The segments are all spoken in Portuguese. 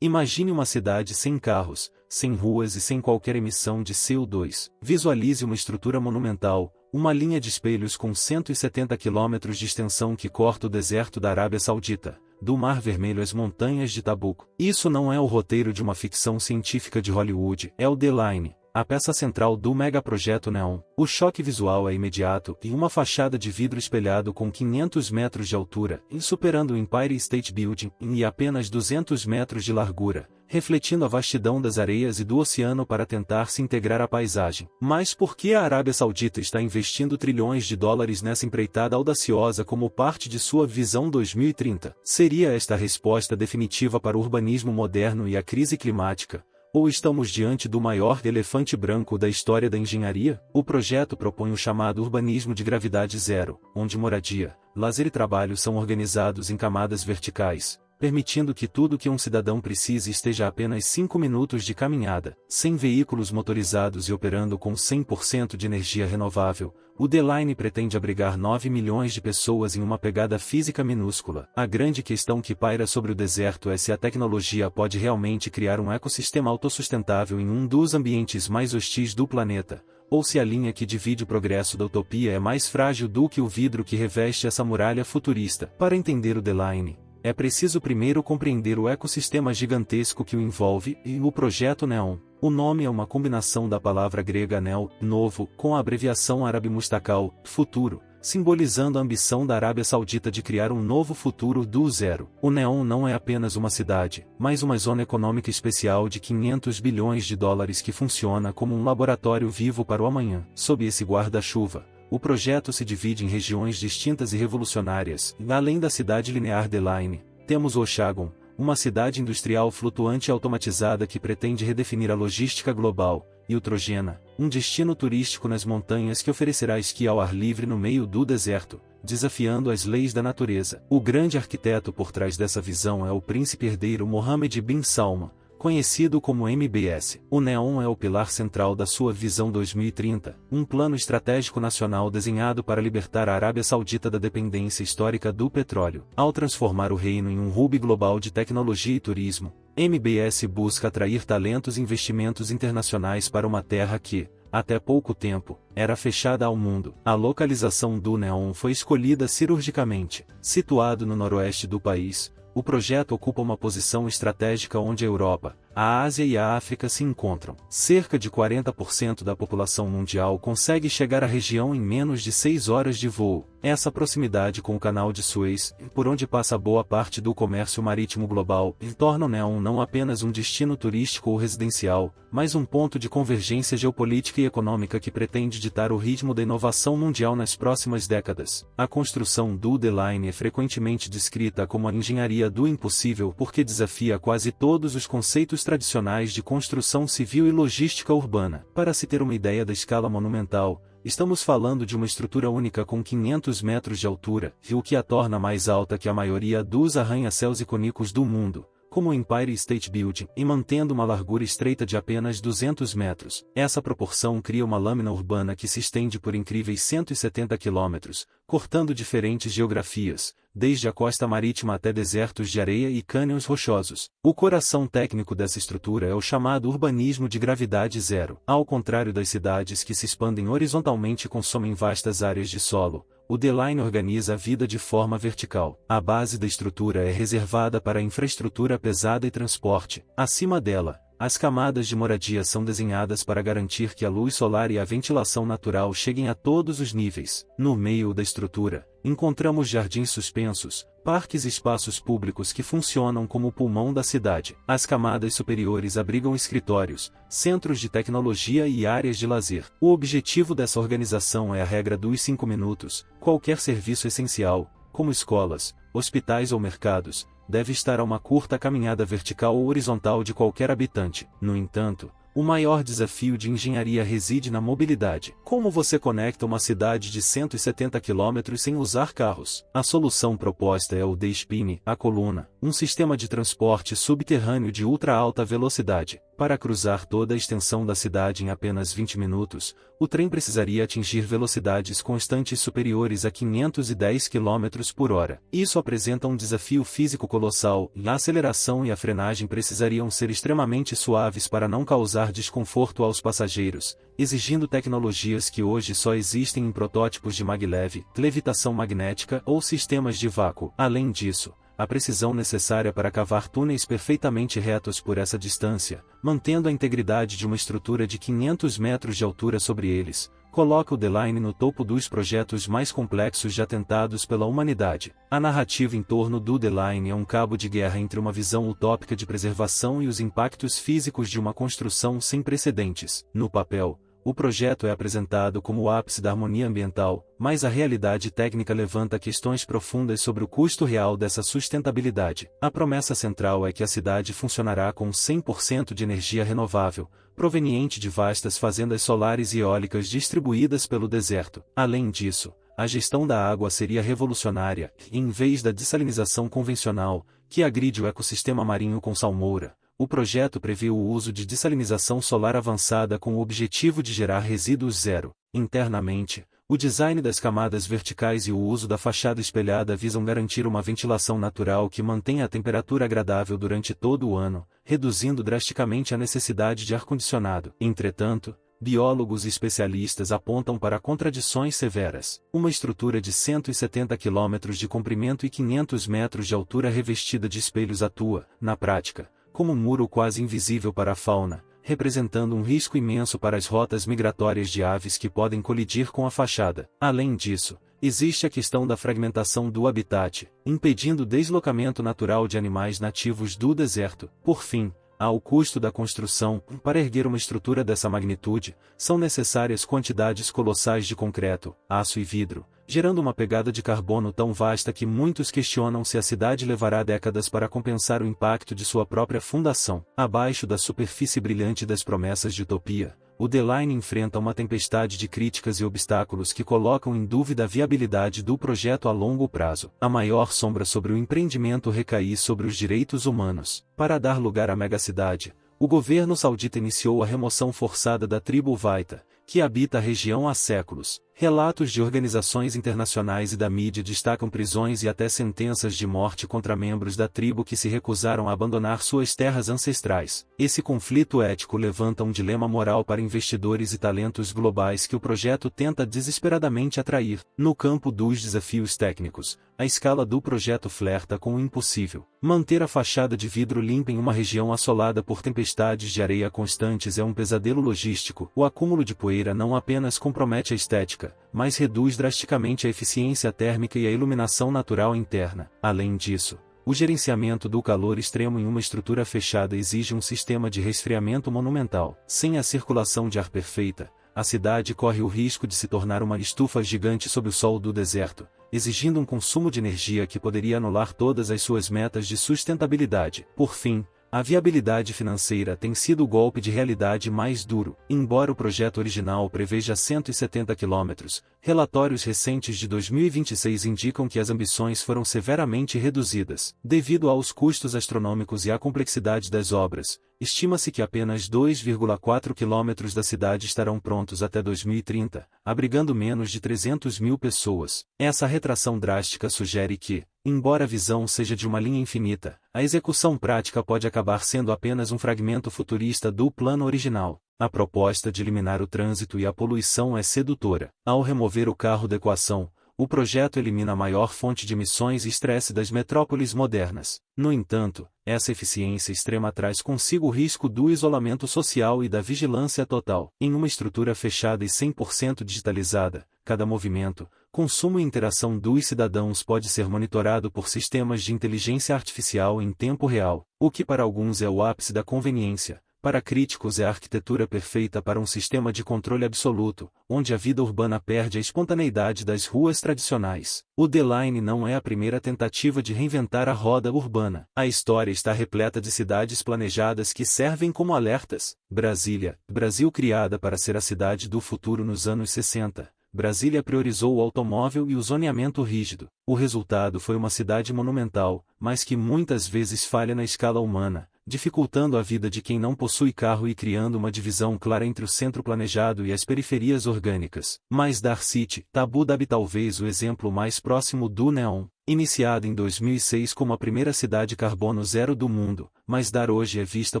Imagine uma cidade sem carros, sem ruas e sem qualquer emissão de CO2. Visualize uma estrutura monumental, uma linha de espelhos com 170 quilômetros de extensão que corta o deserto da Arábia Saudita, do Mar Vermelho às montanhas de Tabuco. Isso não é o roteiro de uma ficção científica de Hollywood, é o The Line, a peça central do megaprojeto Neon. O choque visual é imediato e uma fachada de vidro espelhado com 500 metros de altura, superando o Empire State Building, e apenas 200 metros de largura, refletindo a vastidão das areias e do oceano para tentar se integrar à paisagem. Mas por que a Arábia Saudita está investindo trilhões de dólares nessa empreitada audaciosa como parte de sua visão 2030? Seria esta a resposta definitiva para o urbanismo moderno e a crise climática? Ou estamos diante do maior elefante branco da história da engenharia? O projeto propõe o chamado urbanismo de gravidade zero, onde moradia, lazer e trabalho são organizados em camadas verticais, permitindo que tudo que um cidadão precise esteja a apenas 5 minutos de caminhada, sem veículos motorizados e operando com 100% de energia renovável. O The Line pretende abrigar 9 milhões de pessoas em uma pegada física minúscula. A grande questão que paira sobre o deserto é se a tecnologia pode realmente criar um ecossistema autossustentável em um dos ambientes mais hostis do planeta, ou se a linha que divide o progresso da utopia é mais frágil do que o vidro que reveste essa muralha futurista. Para entender o The Line, é preciso primeiro compreender o ecossistema gigantesco que o envolve e o projeto Neon. O nome é uma combinação da palavra grega neo, novo, com a abreviação árabe mustakal, futuro, simbolizando a ambição da Arábia Saudita de criar um novo futuro do zero. O Neon não é apenas uma cidade, mas uma zona econômica especial de 500 bilhões de dólares que funciona como um laboratório vivo para o amanhã. Sob esse guarda-chuva, o projeto se divide em regiões distintas e revolucionárias. Além da cidade linear The Line, temos Oshagon, uma cidade industrial flutuante e automatizada que pretende redefinir a logística global, e o Trojena, um destino turístico nas montanhas que oferecerá esqui ao ar livre no meio do deserto, desafiando as leis da natureza. O grande arquiteto por trás dessa visão é o príncipe herdeiro Mohammed bin Salman, conhecido como MBS. O Neon é o pilar central da sua visão 2030, um plano estratégico nacional desenhado para libertar a Arábia Saudita da dependência histórica do petróleo. Ao transformar o reino em um hub global de tecnologia e turismo, MBS busca atrair talentos e investimentos internacionais para uma terra que, até pouco tempo, era fechada ao mundo. A localização do Neon foi escolhida cirurgicamente. Situado no noroeste do país, o projeto ocupa uma posição estratégica onde a Europa, a Ásia e a África se encontram. Cerca de 40% da população mundial consegue chegar à região em menos de 6 horas de voo. Essa proximidade com o Canal de Suez, por onde passa boa parte do comércio marítimo global, torna o Neon não apenas um destino turístico ou residencial, mas um ponto de convergência geopolítica e econômica que pretende ditar o ritmo da inovação mundial nas próximas décadas. A construção do The Line é frequentemente descrita como a engenharia do impossível porque desafia quase todos os conceitos tradicionais de construção civil e logística urbana. Para se ter uma ideia da escala monumental, estamos falando de uma estrutura única com 500 metros de altura, o que a torna mais alta que a maioria dos arranha-céus icônicos do mundo, como o Empire State Building, e mantendo uma largura estreita de apenas 200 metros. Essa proporção cria uma lâmina urbana que se estende por incríveis 170 quilômetros, cortando diferentes geografias, desde a costa marítima até desertos de areia e cânions rochosos. O coração técnico dessa estrutura é o chamado urbanismo de gravidade zero. Ao contrário das cidades que se expandem horizontalmente e consomem vastas áreas de solo, o The Line organiza a vida de forma vertical. A base da estrutura é reservada para a infraestrutura pesada e transporte. Acima dela, as camadas de moradia são desenhadas para garantir que a luz solar e a ventilação natural cheguem a todos os níveis. No meio da estrutura, encontramos jardins suspensos, parques e espaços públicos que funcionam como o pulmão da cidade. As camadas superiores abrigam escritórios, centros de tecnologia e áreas de lazer. O objetivo dessa organização é a regra dos 5 minutos. Qualquer serviço essencial, como escolas, hospitais ou mercados, deve estar a uma curta caminhada vertical ou horizontal de qualquer habitante. No entanto, o maior desafio de engenharia reside na mobilidade. Como você conecta uma cidade de 170 km sem usar carros? A solução proposta é o The Spine, a coluna, um sistema de transporte subterrâneo de ultra alta velocidade. Para cruzar toda a extensão da cidade em apenas 20 minutos, o trem precisaria atingir velocidades constantes superiores a 510 km por hora. Isso apresenta um desafio físico colossal, e a aceleração e a frenagem precisariam ser extremamente suaves para não causar desconforto aos passageiros, exigindo tecnologias que hoje só existem em protótipos de maglev, levitação magnética ou sistemas de vácuo. Além disso, a precisão necessária para cavar túneis perfeitamente retos por essa distância, mantendo a integridade de uma estrutura de 500 metros de altura sobre eles, coloca o The Line no topo dos projetos mais complexos já tentados pela humanidade. A narrativa em torno do The Line é um cabo de guerra entre uma visão utópica de preservação e os impactos físicos de uma construção sem precedentes. No papel, o projeto é apresentado como o ápice da harmonia ambiental, mas a realidade técnica levanta questões profundas sobre o custo real dessa sustentabilidade. A promessa central é que a cidade funcionará com 100% de energia renovável, proveniente de vastas fazendas solares e eólicas distribuídas pelo deserto. Além disso, a gestão da água seria revolucionária, e em vez da dessalinização convencional, que agride o ecossistema marinho com salmoura, o projeto prevê o uso de dessalinização solar avançada com o objetivo de gerar resíduos zero. Internamente, o design das camadas verticais e o uso da fachada espelhada visam garantir uma ventilação natural que mantenha a temperatura agradável durante todo o ano, reduzindo drasticamente a necessidade de ar-condicionado. Entretanto, biólogos e especialistas apontam para contradições severas. Uma estrutura de 170 km de comprimento e 500 metros de altura revestida de espelhos atua, na prática, como um muro quase invisível para a fauna, representando um risco imenso para as rotas migratórias de aves que podem colidir com a fachada. Além disso, existe a questão da fragmentação do habitat, impedindo o deslocamento natural de animais nativos do deserto. Por fim, há o custo da construção. Para erguer uma estrutura dessa magnitude, são necessárias quantidades colossais de concreto, aço e vidro, gerando uma pegada de carbono tão vasta que muitos questionam se a cidade levará décadas para compensar o impacto de sua própria fundação. Abaixo da superfície brilhante das promessas de utopia, o The Line enfrenta uma tempestade de críticas e obstáculos que colocam em dúvida a viabilidade do projeto a longo prazo. A maior sombra sobre o empreendimento recai sobre os direitos humanos. Para dar lugar à megacidade, o governo saudita iniciou a remoção forçada da tribo Vaita, que habita a região há séculos. Relatos de organizações internacionais e da mídia destacam prisões e até sentenças de morte contra membros da tribo que se recusaram a abandonar suas terras ancestrais. Esse conflito ético levanta um dilema moral para investidores e talentos globais que o projeto tenta desesperadamente atrair. No campo dos desafios técnicos, a escala do projeto flerta com o impossível. Manter a fachada de vidro limpa em uma região assolada por tempestades de areia constantes é um pesadelo logístico. O acúmulo de poeira não apenas compromete a estética, mas reduz drasticamente a eficiência térmica e a iluminação natural interna. Além disso, o gerenciamento do calor extremo em uma estrutura fechada exige um sistema de resfriamento monumental. Sem a circulação de ar perfeita, a cidade corre o risco de se tornar uma estufa gigante sob o sol do deserto, exigindo um consumo de energia que poderia anular todas as suas metas de sustentabilidade. Por fim, a viabilidade financeira tem sido o golpe de realidade mais duro. Embora o projeto original preveja 170 km, relatórios recentes de 2026 indicam que as ambições foram severamente reduzidas. Devido aos custos astronômicos e à complexidade das obras, estima-se que apenas 2,4 km da cidade estarão prontos até 2030, abrigando menos de 300 mil pessoas. Essa retração drástica sugere que, embora a visão seja de uma linha infinita, a execução prática pode acabar sendo apenas um fragmento futurista do plano original. A proposta de eliminar o trânsito e a poluição é sedutora. Ao remover o carro da equação, o projeto elimina a maior fonte de emissões e estresse das metrópoles modernas. No entanto, essa eficiência extrema traz consigo o risco do isolamento social e da vigilância total. Em uma estrutura fechada e 100% digitalizada, cada movimento, consumo e interação dos cidadãos pode ser monitorado por sistemas de inteligência artificial em tempo real, o que para alguns é o ápice da conveniência. Para críticos é a arquitetura perfeita para um sistema de controle absoluto, onde a vida urbana perde a espontaneidade das ruas tradicionais. O The Line não é a primeira tentativa de reinventar a roda urbana. A história está repleta de cidades planejadas que servem como alertas. Brasil criada para ser a cidade do futuro nos anos 60. Brasília priorizou o automóvel e o zoneamento rígido. O resultado foi uma cidade monumental, mas que muitas vezes falha na escala humana, dificultando a vida de quem não possui carro e criando uma divisão clara entre o centro planejado e as periferias orgânicas. Mas Dar City, Abu Dhabi, talvez o exemplo mais próximo do Neom. Iniciada em 2006 como a primeira cidade carbono zero do mundo, mas Dar hoje é vista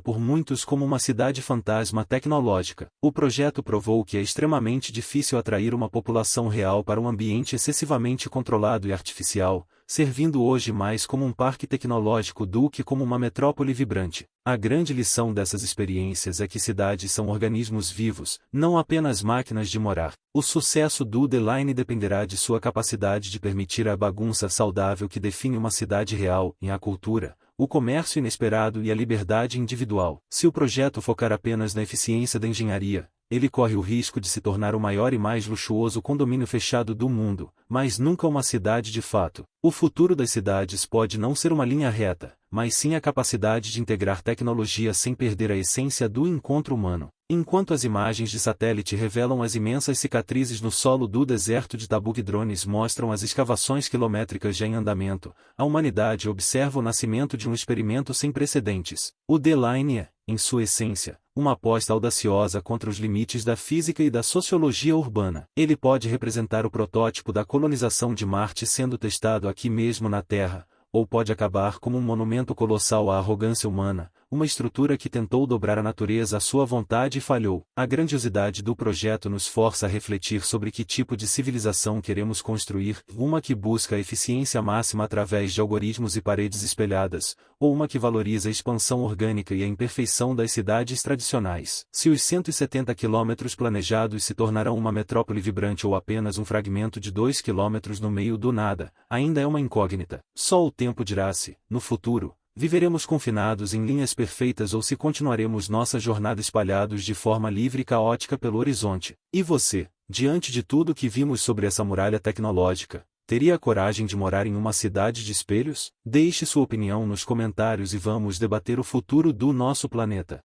por muitos como uma cidade fantasma tecnológica. O projeto provou que é extremamente difícil atrair uma população real para um ambiente excessivamente controlado e artificial, servindo hoje mais como um parque tecnológico do que como uma metrópole vibrante. A grande lição dessas experiências é que cidades são organismos vivos, não apenas máquinas de morar. O sucesso do The Line dependerá de sua capacidade de permitir a bagunça saudável que define uma cidade real, em a cultura, o comércio inesperado e a liberdade individual. Se o projeto focar apenas na eficiência da engenharia, ele corre o risco de se tornar o maior e mais luxuoso condomínio fechado do mundo, mas nunca uma cidade de fato. O futuro das cidades pode não ser uma linha reta, mas sim a capacidade de integrar tecnologia sem perder a essência do encontro humano. Enquanto as imagens de satélite revelam as imensas cicatrizes no solo do deserto de Tabuk e drones mostram as escavações quilométricas já em andamento, a humanidade observa o nascimento de um experimento sem precedentes. O The Line é, em sua essência, uma aposta audaciosa contra os limites da física e da sociologia urbana. Ele pode representar o protótipo da colonização de Marte sendo testado aqui mesmo na Terra, ou pode acabar como um monumento colossal à arrogância humana, uma estrutura que tentou dobrar a natureza à sua vontade e falhou. A grandiosidade do projeto nos força a refletir sobre que tipo de civilização queremos construir, uma que busca a eficiência máxima através de algoritmos e paredes espelhadas, ou uma que valoriza a expansão orgânica e a imperfeição das cidades tradicionais. Se os 170 quilômetros planejados se tornarão uma metrópole vibrante ou apenas um fragmento de 2 quilômetros no meio do nada, ainda é uma incógnita. Só o tempo dirá se, no futuro, viveremos confinados em linhas perfeitas ou se continuaremos nossa jornada espalhados de forma livre e caótica pelo horizonte. E você, diante de tudo que vimos sobre essa muralha tecnológica, teria a coragem de morar em uma cidade de espelhos? Deixe sua opinião nos comentários e vamos debater o futuro do nosso planeta.